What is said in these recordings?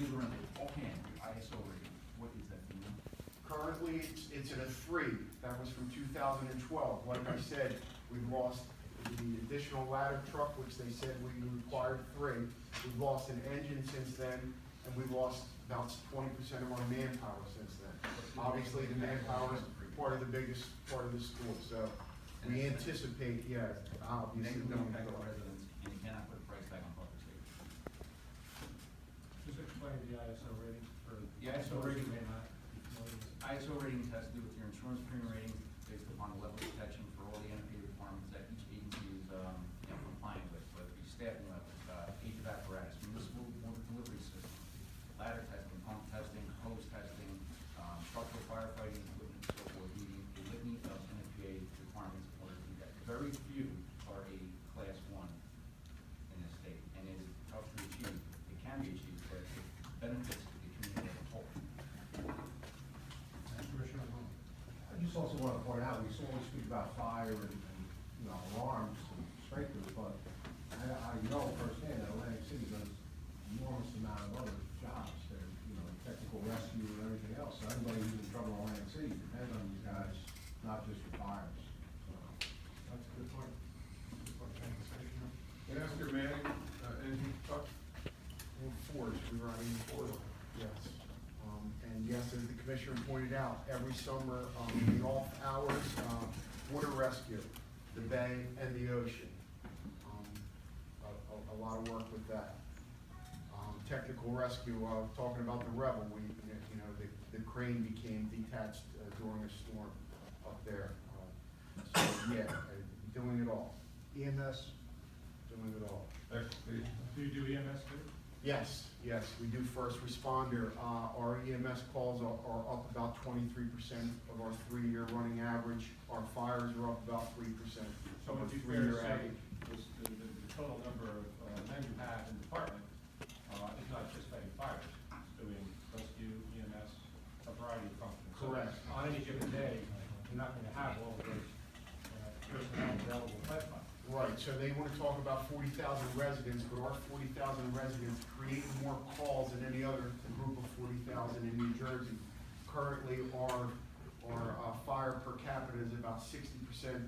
leave around offhand, your ISO rating, what is that, do you know? Currently, it's at a 3. That was from 2012. Like I said, we've lost the additional ladder truck, which they said we required 3. We've lost an engine since then, and we've lost about 20% of our manpower since then. Obviously, the manpower is part of the biggest part of the school, so we anticipate, yeah, obviously. Negative impact on residents, and you cannot put a price tag on public safety. Just explain the ISO rating for. The ISO rating may not be familiar with. ISO ratings has to do with your insurance premium ratings based upon the level of protection for all the NFPA requirements that each agency is, compliant with, whether it be staffing levels, age of apparatus, municipal water delivery system, ladder testing, pump testing, hose testing, structural firefighting equipment, so forth, meeting a litany of NFPA requirements in order to do that. Very few are a class 1 in this state, and it is tough to achieve. It can be achieved, but it benefits the community as a whole. Commissioner Hall. I just also want to point out, we always speak about fire and alarms and sprinklers, but I know firsthand that Atlantic City does an enormous amount of other jobs. There, technical rescue and everything else. So everybody who's in trouble in Atlantic City depends on these guys, not just the fires. So. That's a good point. Good point. Thank you, Commissioner. Master Manning, anything, Chuck? Force, we were running force, yes. And yes, as the commissioner pointed out, every summer, in the off hours, water rescue, the bay and the ocean. A lot of work with that. Technical rescue, talking about the Rebel, the crane became detached during a storm up there. So yeah, doing it all. EMS, doing it all. Excellent. Do you do EMS too? Yes, we do first responder. Our EMS calls are up about 23% of our 3-year running average. Our fires are up about 3%. So would you fair to say the total number of men you have in the department is not just fighting fires, it's doing rescue, EMS, a variety of functions. Correct. So on any given day, you're not going to have all of those personnel available to fight fire. Right, so they want to talk about 40,000 residents, but our 40,000 residents create more calls than any other group of 40,000 in New Jersey. Currently, our fire per capita is about 60%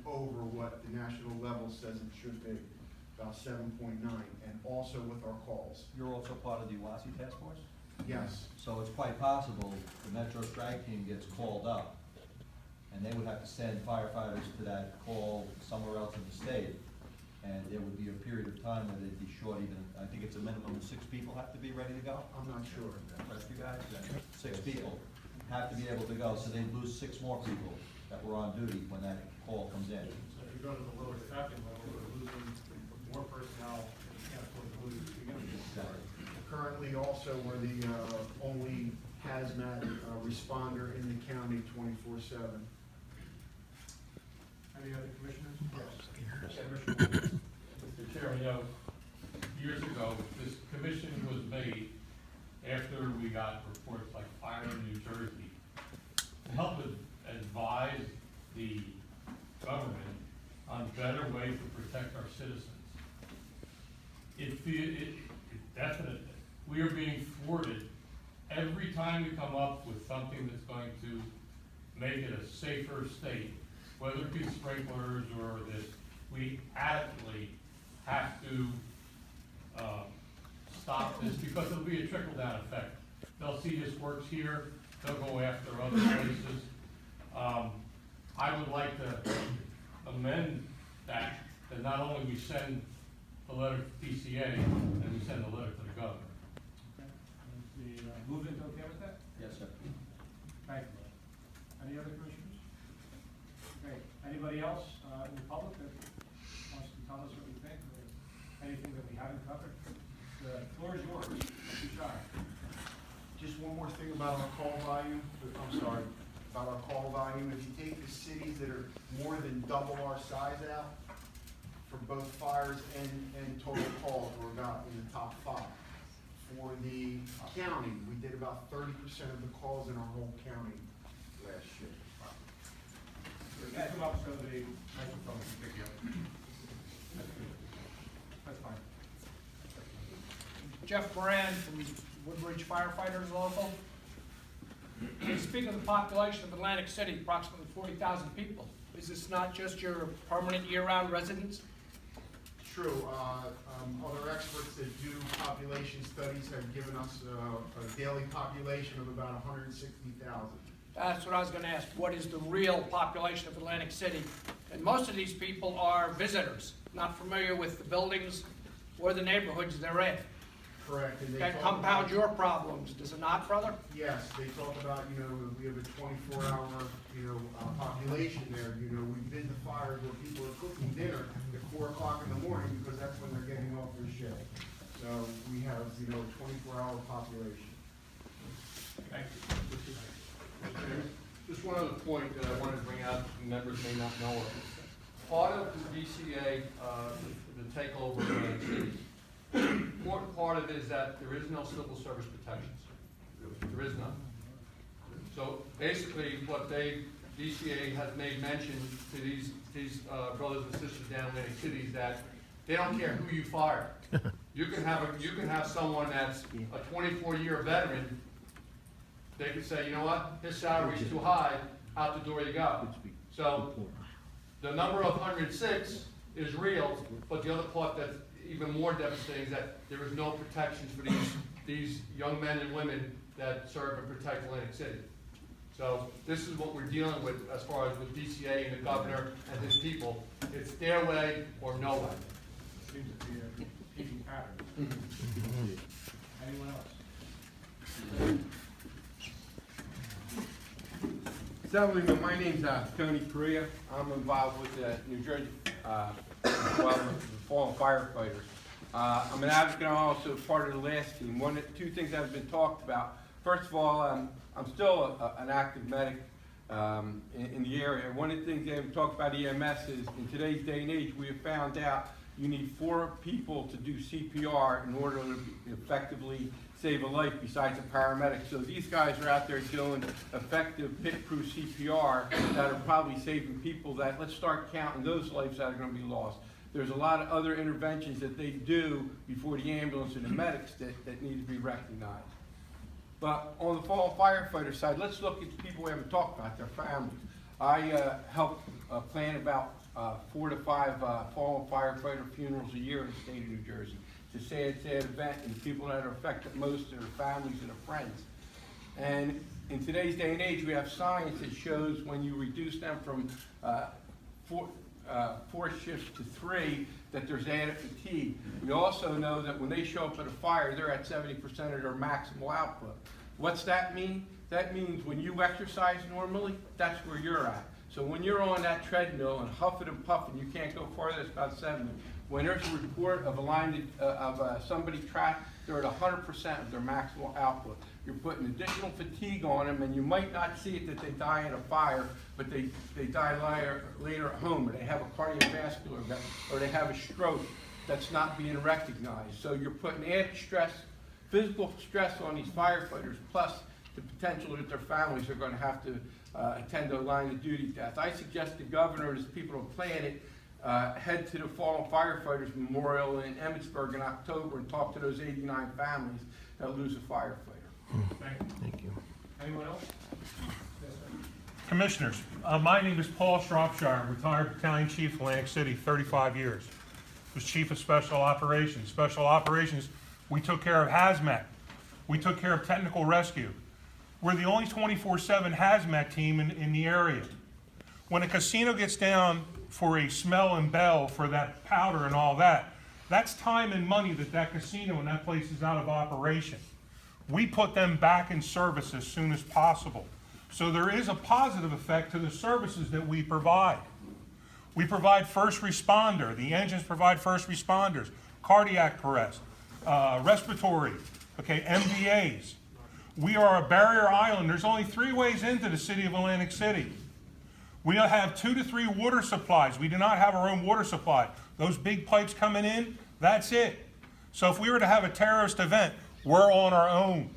over what the national level says it should be, about 7.9, and also with our calls. You're also part of the WASI task force? Yes, So it's quite possible the Metro Strike Team gets called up, and they would have to send firefighters to that call somewhere else in the state, and there would be a period of time where they'd be short even, I think it's a minimum of 6 people have to be ready to go? I'm not sure. Rescue guys? 6 people have to be able to go, so they'd lose 6 more people that were on duty when that call comes in. So if you go to the lower staffing level, we're losing more personnel, you can't afford to lose to begin with. Currently also, we're the only hazmat responder in the county 24/7. Any other commissioners? Mr. Chairman, years ago, this commission was made after we got reports like fire in New Jersey to help advise the government on better ways to protect our citizens. It definitely, we are being thwarted every time we come up with something that's going to make it a safer state, whether it be sprinklers or this. We absolutely have to stop this because it'll be a trickle-down effect. They'll see this works here, they'll go after other places. I would like to amend that not only we send the letter to TCA, and we send the letter to the governor. Okay. Is the movement okay with that? Yes, sir. Thank you. Any other commissioners? Okay, anybody else in the public that wants to tell us what you think, or anything that we haven't covered? The floor is yours. Don't be shy. Just one more thing about our call volume, about our call volume. If you take the cities that are more than double our size out, for both fires and total calls, we're about in the top 5. For the county, we did about 30% of the calls in our whole county last year. Guys, come up so the microphone can pick you up. That's good. That's fine. Jeff Moran from Woodbridge Firefighters Local. You speak of the population of Atlantic City, approximately 40,000 people. Is this not just your permanent year-round residents? True. Other experts that do population studies have given us a daily population of about 160,000. That's what I was going to ask. What is the real population of Atlantic City? And most of these people are visitors, not familiar with the buildings or the neighborhoods they're in. Correct. And they That talk compounds about- your problems, does it not, brother? Yes, they talk about, we have a 24-hour, population there. We've been to fires where people are cooking dinner at 4 o'clock in the morning because that's when they're getting off their shift. So we have, a 24-hour population. Thank you. Just one other point that I wanted to bring out, that members may not know of. Part of the DCA, the takeover of Atlantic City, important part of it is that there is no civil service protections. There is none. So basically, what DCA has made mention to these brothers and sisters down in Atlantic City is that they don't care who you fire. You can have someone that's a 24-year veteran. They could say, you know what, his salary's too high, out the door you go. So the number of 106 is real, but the other part that's even more devastating is that there is no protections for these young men and women that serve and protect Atlantic City. So this is what we're dealing with as far as with DCA and the governor and his people. It's their way or no way. Seems to be a repeating pattern. Anyone else? Assemblyman, my name's Tony Correa. I'm involved with the New Jersey Fallen Firefighters. I'm an advocate. I'm also part of the last team. Two things that have been talked about. First of all, I'm still an active medic in the area. One of the things they have talked about EMS is in today's day and age, we have found out you need 4 people to do CPR in order to effectively save a life besides a paramedic. So these guys are out there doing effective pit-proof CPR that are probably saving people that, let's start counting those lives that are going to be lost. There's a lot of other interventions that they do before the ambulance and the medics that need to be recognized. But on the fallen firefighter side, let's look at the people we haven't talked about, their families. I help plan about 4 to 5 fallen firefighter funerals a year in the state of New Jersey. It's a sad, sad event, and the people that are affected most are their families and their friends. And in today's day and age, we have science that shows when you reduce them from 4 shifts to 3, that there's added fatigue. We also know that when they show up at a fire, they're at 70% of their maximal output. What's that mean? That means when you exercise normally, that's where you're at. So when you're on that treadmill and huffing and puffing, you can't go farther, it's about 70. When there's a report of somebody trapped, they're at 100% of their maximal output. You're putting additional fatigue on them, and you might not see it that they die in a fire, but they die later at home, or they have a cardiovascular event, or they have a stroke that's not being recognized. So you're putting added stress, physical stress on these firefighters, plus the potential that their families are going to have to attend a line of duty death. I suggest the governor and his people who plan it head to the Fallen Firefighters Memorial in Emmitsburg in October and talk to those 89 families that lose a firefighter. Thank you. Anyone else? Yes, sir. Commissioners, my name is Paul Shropshire, retired battalion chief, Atlantic City, 35 years. Was chief of special operations. Special operations, we took care of hazmat. We took care of technical rescue. We're the only 24/7 hazmat team in the area. When a casino gets down for a smell and bell for that powder and all that, that's time and money that casino and that place is out of operation. We put them back in service as soon as possible. So there is a positive effect to the services that we provide. We provide first responder. The engines provide first responders, cardiac arrest, respiratory, MVAs. We are a barrier island. There's only 3 ways into the city of Atlantic City. We have 2 to 3 water supplies. We do not have our own water supply. Those big pipes coming in, that's it. So if we were to have a terrorist event, we're on our own.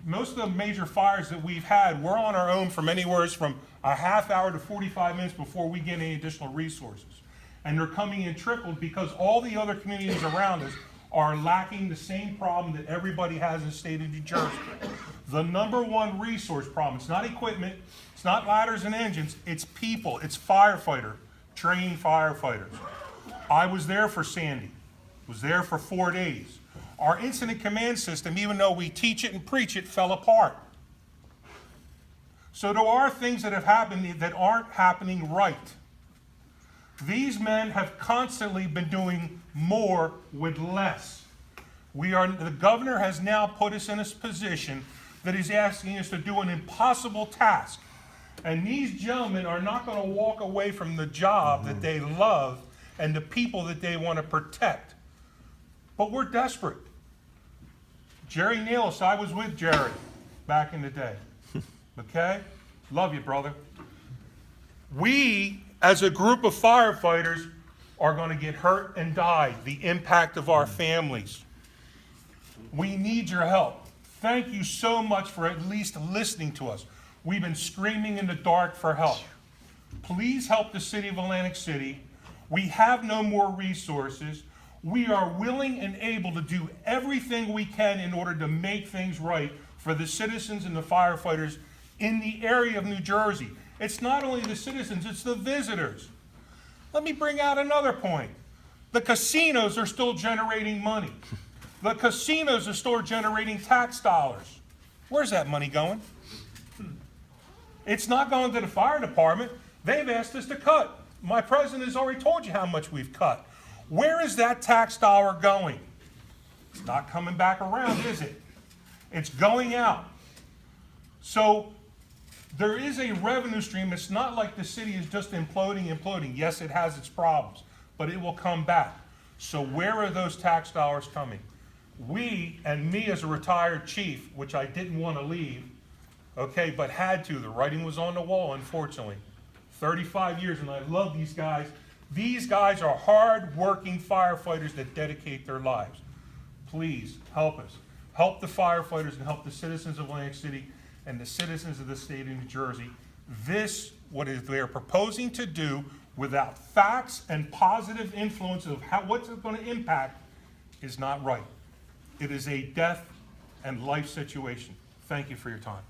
Most of the major fires that we've had, we're on our own from anywhere from a half hour to 45 minutes before we get any additional resources. And they're coming in trickled because all the other communities around us are lacking the same problem that everybody has in the state of New Jersey. The number one resource problem, it's not equipment, it's not ladders and engines, it's people, it's trained firefighters. I was there for Sandy, was there for 4 days. Our incident command system, even though we teach it and preach it, fell apart. So there are things that have happened that aren't happening right. These men have constantly been doing more with less. The governor has now put us in a position that he's asking us to do an impossible task. And these gentlemen are not going to walk away from the job that they love and the people that they want to protect. But we're desperate. Jerry Nealis, I was with Jerry back in the day. Okay? Love you, brother. We, as a group of firefighters, are going to get hurt and die. The impact of our families. We need your help. Thank you so much for at least listening to us. We've been screaming in the dark for help. Please help the city of Atlantic City. We have no more resources. We are willing and able to do everything we can in order to make things right for the citizens and the firefighters in the area of New Jersey. It's not only the citizens, it's the visitors. Let me bring out another point. The casinos are still generating money. The casinos are still generating tax dollars. Where's that money going? It's not going to the fire department. They've asked us to cut. My president has already told you how much we've cut. Where is that tax dollar going? It's not coming back around, is it? It's going out. So there is a revenue stream. It's not like the city is just imploding. Yes, it has its problems, but it will come back. So where are those tax dollars coming? We, and me as a retired chief, which I didn't want to leave, okay, but had to. The writing was on the wall, unfortunately. 35 years, and I love these guys. These guys are hard-working firefighters that dedicate their lives. Please, help us. Help the firefighters and help the citizens of Atlantic City and the citizens of the state of New Jersey. What they're proposing to do without facts and positive influence of what's it going to impact is not right. It is a death and life situation. Thank you for your time.